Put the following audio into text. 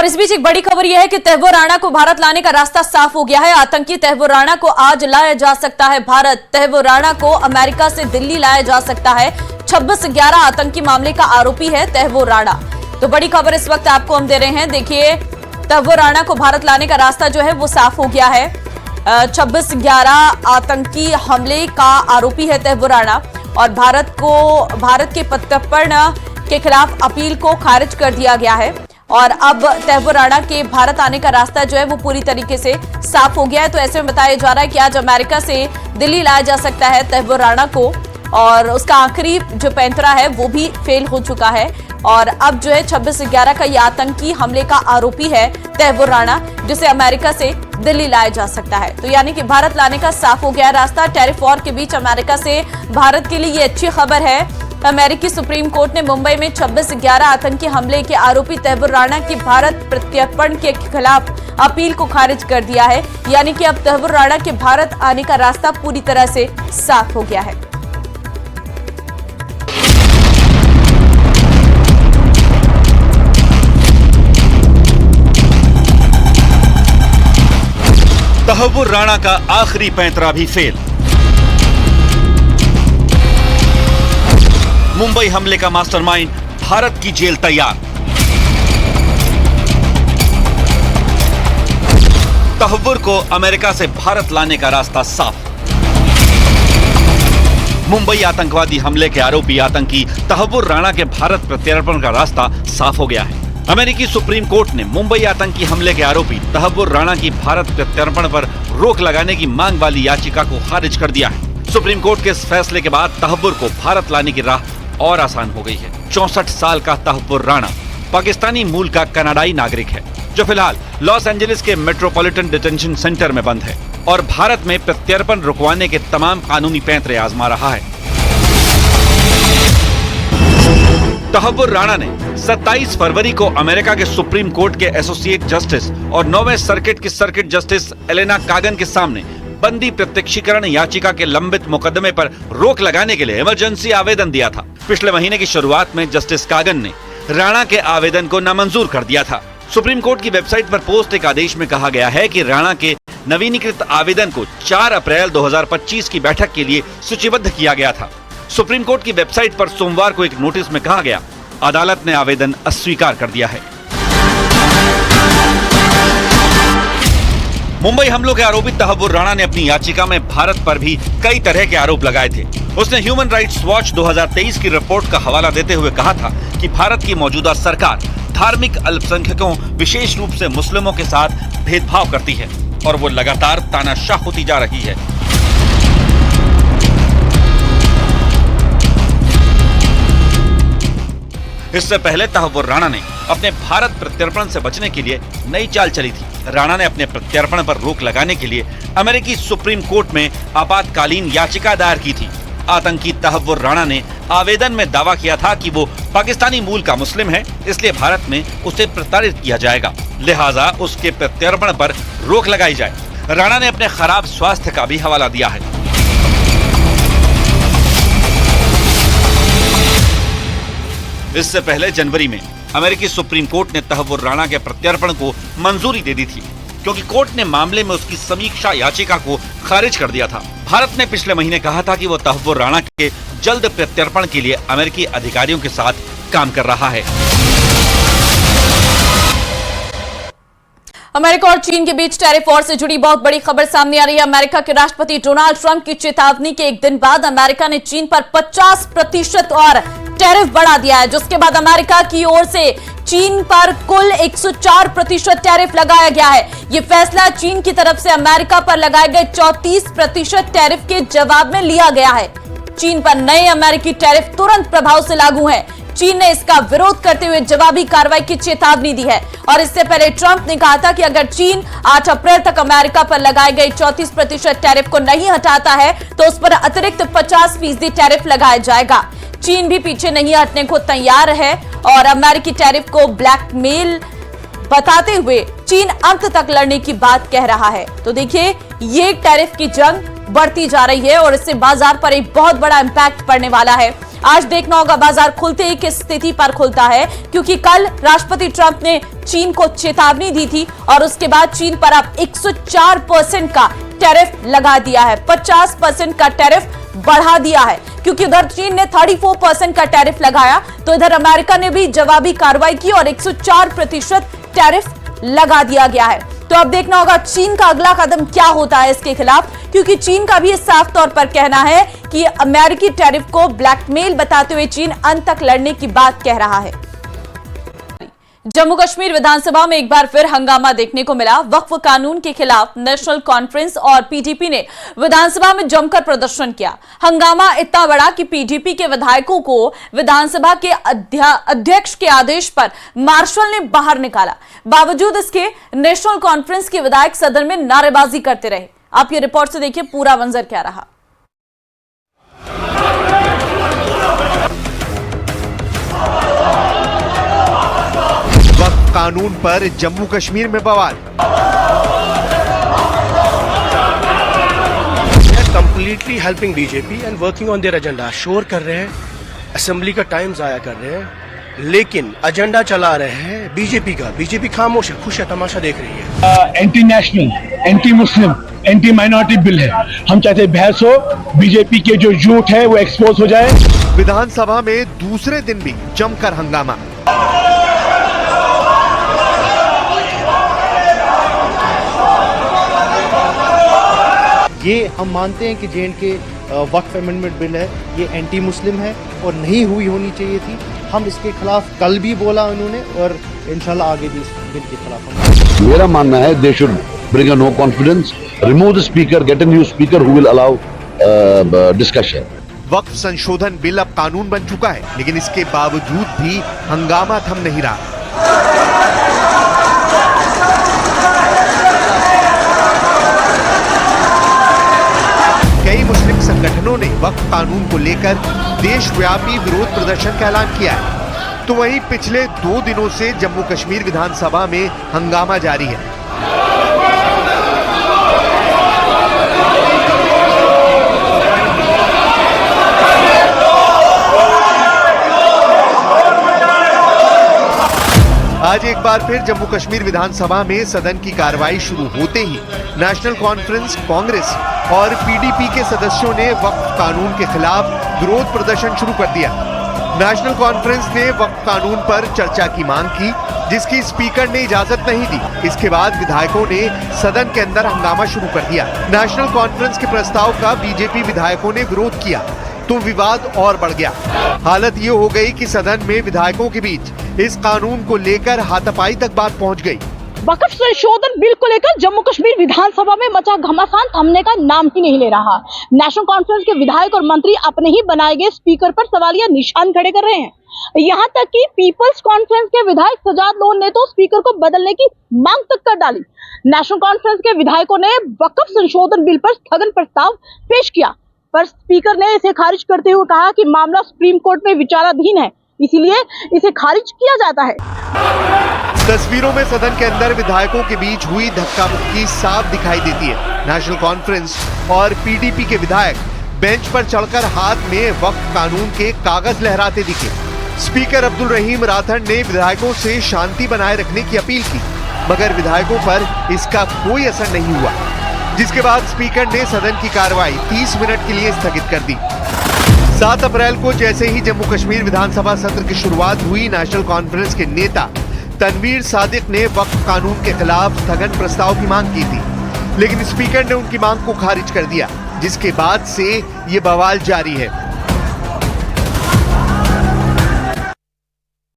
और इस बीच एक बड़ी खबर यह है कि तहव्वुर राणा को भारत लाने का रास्ता साफ हो गया है। आतंकी तहव्वुर राणा को आज लाया जा सकता है भारत। तहव्वुर राणा को अमेरिका से दिल्ली लाया जा सकता है। 26/11 आतंकी मामले का आरोपी है तहव्वुर राणा। तो बड़ी खबर इस वक्त आपको हम दे रहे हैं। देखिए, तहव्वुर राणा को भारत लाने का रास्ता जो है वो साफ हो गया है। 26/11 आतंकी हमले का आरोपी है तहव्वुर राणा और भारत के प्रत्यर्पण के खिलाफ अपील को खारिज कर दिया गया है और अब तहव्वुर राणा के भारत आने का रास्ता जो है वो पूरी तरीके से साफ हो गया है। तो ऐसे में बताया जा रहा है कि आज अमेरिका से दिल्ली लाया जा सकता है तहव्वुर राणा को और उसका आखिरी जो पैंतरा है वो भी फेल हो चुका है और अब जो है 26/11 का ये आतंकी हमले का आरोपी है तहव्वुर राणा, जिसे अमेरिका से दिल्ली लाया जा सकता है। तो यानी कि भारत लाने का साफ हो गया रास्ता। टैरिफ वॉर के बीच अमेरिका से भारत के लिए ये अच्छी खबर है। अमेरिकी सुप्रीम कोर्ट ने मुंबई में 26/11 आतंकी हमले के आरोपी तहव्वुर राणा की भारत प्रत्यर्पण के खिलाफ अपील को खारिज कर दिया है। यानी कि अब तहव्वुर राणा के भारत आने का रास्ता पूरी तरह से साफ हो गया है। तहव्वुर राणा का आखिरी पैंतरा भी फेल। मुंबई हमले का मास्टरमाइंड भारत की जेल तैयार। तहव्वुर को अमेरिका से भारत लाने का रास्ता साफ। मुंबई आतंकवादी हमले के आरोपी आतंकी तहव्वुर राणा के भारत प्रत्यर्पण का रास्ता साफ हो गया है। अमेरिकी सुप्रीम कोर्ट ने मुंबई आतंकी हमले के आरोपी तहव्वुर राणा की भारत प्रत्यर्पण पर रोक लगाने की मांग वाली याचिका को खारिज कर दिया है। सुप्रीम कोर्ट के इस फैसले के बाद तहव्वुर को भारत लाने की राह और आसान हो गई है। 64 साल का तहव्वुर राणा पाकिस्तानी मूल का कनाडाई नागरिक है जो फिलहाल लॉस एंजलिस के मेट्रोपॉलिटन डिटेंशन सेंटर में बंद है और भारत में प्रत्यर्पण रुकवाने के तमाम कानूनी पैंतरे आजमा रहा है। तहव्वुर राणा ने 27 फरवरी को अमेरिका के सुप्रीम कोर्ट के एसोसिएट जस्टिस और 9वें सर्किट की सर्किट जस्टिस एलेना कागन के सामने बंदी प्रत्यक्षीकरण याचिका के लंबित मुकदमे पर रोक लगाने के लिए इमरजेंसी आवेदन दिया था। पिछले महीने की शुरुआत में जस्टिस कागन ने राणा के आवेदन को नामंजूर कर दिया था। सुप्रीम कोर्ट की वेबसाइट पर पोस्ट एक आदेश में कहा गया है कि राणा के नवीनीकृत आवेदन को 4 अप्रैल 2025 की बैठक के लिए सूचीबद्ध किया गया था। सुप्रीम कोर्ट की वेबसाइट पर सोमवार को एक नोटिस में कहा गया, अदालत ने आवेदन अस्वीकार कर दिया है। मुंबई हमलों के आरोपी तहव्वुर राणा ने अपनी याचिका में भारत पर भी कई तरह के आरोप लगाए थे। उसने ह्यूमन राइट्स वॉच 2023 की रिपोर्ट का हवाला देते हुए कहा था कि भारत की मौजूदा सरकार धार्मिक अल्पसंख्यकों, विशेष रूप से मुस्लिमों के साथ भेदभाव करती है और वो लगातार तानाशाह होती जा रही है। इससे पहले तहव्वुर राणा ने अपने भारत प्रत्यर्पण से बचने के लिए नई चाल चली थी। राणा ने अपने प्रत्यर्पण पर रोक लगाने के लिए अमेरिकी सुप्रीम कोर्ट में आपातकालीन याचिका दायर की थी। आतंकी तहव्वुर राणा ने आवेदन में दावा किया था कि वो पाकिस्तानी मूल का मुस्लिम है, इसलिए भारत में उसे प्रताड़ित किया जाएगा, लिहाजा उसके प्रत्यर्पण पर रोक लगाई जाए। राणा ने अपने खराब स्वास्थ्य का भी हवाला दिया है। इससे पहले जनवरी में अमेरिकी सुप्रीम कोर्ट ने तहव्वुर राणा के प्रत्यर्पण को मंजूरी दे दी थी क्योंकि कोर्ट ने मामले में उसकी समीक्षा याचिका को खारिज कर दिया था। भारत ने पिछले महीने कहा था कि वो तहव्वुर राणा के जल्द प्रत्यर्पण के लिए अमेरिकी अधिकारियों के साथ काम कर रहा है। अमेरिका और चीन के बीच टैरिफ वॉर से जुड़ी बहुत बड़ी खबर सामने आ रही है। अमेरिका के राष्ट्रपति डोनाल्ड ट्रंप की चेतावनी के एक दिन बाद अमेरिका ने चीन पर 50% और टैरिफ बढ़ा दिया है, जिसके बाद अमेरिका की ओर से चीन पर कुल 104% टैरिफ लगाया गया है। यह फैसला चीन की तरफ से अमेरिका पर लगाए गए 34% टैरिफ के जवाब में लिया गया है। चीन पर नए अमेरिकी टैरिफ तुरंत प्रभाव से लागू हैं। चीन ने इसका विरोध करते हुए जवाबी कार्रवाई की चेतावनी दी है और इससे पहले ट्रंप ने कहा था कि अगर चीन 8 अप्रैल तक अमेरिका पर लगाए गए 34% टैरिफ को नहीं हटाता है तो उस पर अतिरिक्त 50% टैरिफ लगाया जाएगा। चीन भी पीछे नहीं हटने को तैयार है और अमेरिकी टैरिफ को ब्लैकमेल बताते हुए चीन अंत तक लड़ने की बात कह रहा है। तो देखिए, ये टैरिफ की जंग बढ़ती जा रही है और इससे बाजार पर एक बहुत बड़ा इंपैक्ट पड़ने वाला है। आज देखना होगा बाजार खुलते ही किस स्थिति पर खुलता है, क्योंकि कल राष्ट्रपति ट्रंप ने चीन को चेतावनी दी थी और उसके बाद चीन पर अब 104% का टैरिफ लगा दिया है, 50% का टैरिफ बढ़ा दिया है, क्योंकि उधर चीन ने 34% का टैरिफ लगाया तो इधर अमेरिका ने भी जवाबी कार्रवाई की और 104% टैरिफ लगा दिया गया है। तो अब देखना होगा चीन का अगला कदम क्या होता है इसके खिलाफ, क्योंकि चीन का भी साफ तौर पर कहना है कि अमेरिकी टैरिफ को ब्लैकमेल बताते हुए चीन अंत तक लड़ने की बात कह रहा है। जम्मू कश्मीर विधानसभा में एक बार फिर हंगामा देखने को मिला। वक्फ कानून के खिलाफ नेशनल कॉन्फ्रेंस और पीडीपी ने विधानसभा में जमकर प्रदर्शन किया। हंगामा इतना बड़ा कि पीडीपी के विधायकों को विधानसभा के अध्यक्ष के आदेश पर मार्शल ने बाहर निकाला। बावजूद इसके नेशनल कॉन्फ्रेंस के विधायक सदन में नारेबाजी करते रहे। आप ये रिपोर्ट से देखिए पूरा मंजर क्या रहा। वक्फ कानून पर जम्मू कश्मीर में बवाल। Completely helping BJP and working on their agenda. शोर कर रहे हैं, असेंबली का टाइम जाया कर रहे हैं, लेकिन एजेंडा चला रहे हैं बीजेपी का। बीजेपी खामोश है, खुश है, तमाशा देख रही है। Anti national, anti Muslim, anti minority bill है। हम चाहते हैं बहस हो, बीजेपी के जो झूठ है वो एक्सपोज हो जाए। विधानसभा में दूसरे दिन भी जमकर हंगामा। ये हम मानते हैं कि जे.एंड.के वक्फ अमेंडमेंट बिल है, ये एंटी मुस्लिम है और नहीं होनी चाहिए थी। हम इसके खिलाफ कल भी बोला उन्होंने और इंशाल्लाह आगे भी इस बिल के खिलाफ हम। मेरा मानना है they should bring a no confidence, remove the speaker, get a new speaker who will allow discussion. वक्फ संशोधन बिल अब कानून बन चुका है, लेकिन इसके बावजूद भी हंगामा थम नहीं रहा। कई मुस्लिम संगठनों ने वक्फ कानून को लेकर देशव्यापी विरोध प्रदर्शन का ऐलान किया है, तो वहीं पिछले 2 दिनों से जम्मू कश्मीर विधानसभा में हंगामा जारी है। आज एक बार फिर जम्मू कश्मीर विधानसभा में सदन की कार्रवाई शुरू होते ही नेशनल कॉन्फ्रेंस, कांग्रेस और पीडीपी के सदस्यों ने वक्फ कानून के खिलाफ विरोध प्रदर्शन शुरू कर दिया। नेशनल कॉन्फ्रेंस ने वक्फ कानून पर चर्चा की मांग की, जिसकी स्पीकर ने इजाजत नहीं दी। इसके बाद विधायकों ने सदन के अंदर हंगामा शुरू कर दिया। नेशनल कॉन्फ्रेंस के प्रस्ताव का बीजेपी विधायकों ने विरोध किया तो विवाद और बढ़ गया। हालत ये हो गई कि सदन में विधायकों के बीच इस कानून को लेकर हाथापाई तक बात पहुंच गई। वक्फ संशोधन बिल को लेकर जम्मू कश्मीर विधानसभा में मचा घमासान थमने का नाम ही नहीं ले रहा। नेशनल कॉन्फ्रेंस के विधायक और मंत्री अपने ही बनाए गए स्पीकर पर सवालिया निशान खड़े कर रहे हैं। यहाँ तक कि पीपल्स कॉन्फ्रेंस के विधायक सजाद लोन ने तो स्पीकर को बदलने की मांग तक कर डाली। नेशनल कॉन्फ्रेंस के विधायकों ने वक्फ संशोधन बिल पर स्थगन प्रस्ताव पेश किया, पर स्पीकर ने इसे खारिज करते हुए कहा कि मामला सुप्रीम कोर्ट में विचाराधीन है, इसीलिए इसे खारिज किया जाता है। तस्वीरों में सदन के अंदर विधायकों के बीच हुई धक्का मुक्की साफ दिखाई देती है। नेशनल कॉन्फ्रेंस और पीडीपी के विधायक बेंच पर चढ़कर हाथ में वक्फ कानून के कागज लहराते दिखे। स्पीकर अब्दुल रहीम राठौड़ ने विधायकों से शांति बनाए रखने की अपील की, मगर विधायकों पर इसका कोई असर नहीं हुआ, जिसके बाद स्पीकर ने सदन की कार्रवाई 30 मिनट के लिए स्थगित कर दी। 7 अप्रैल को जैसे ही जम्मू कश्मीर विधानसभा सत्र की शुरुआत हुई, नेशनल कॉन्फ्रेंस के नेता तनवीर सादिक ने वक्फ कानून के खिलाफ स्थगन प्रस्ताव की मांग की थी, लेकिन स्पीकर ने उनकी मांग को खारिज कर दिया, जिसके बाद से ये बवाल जारी है।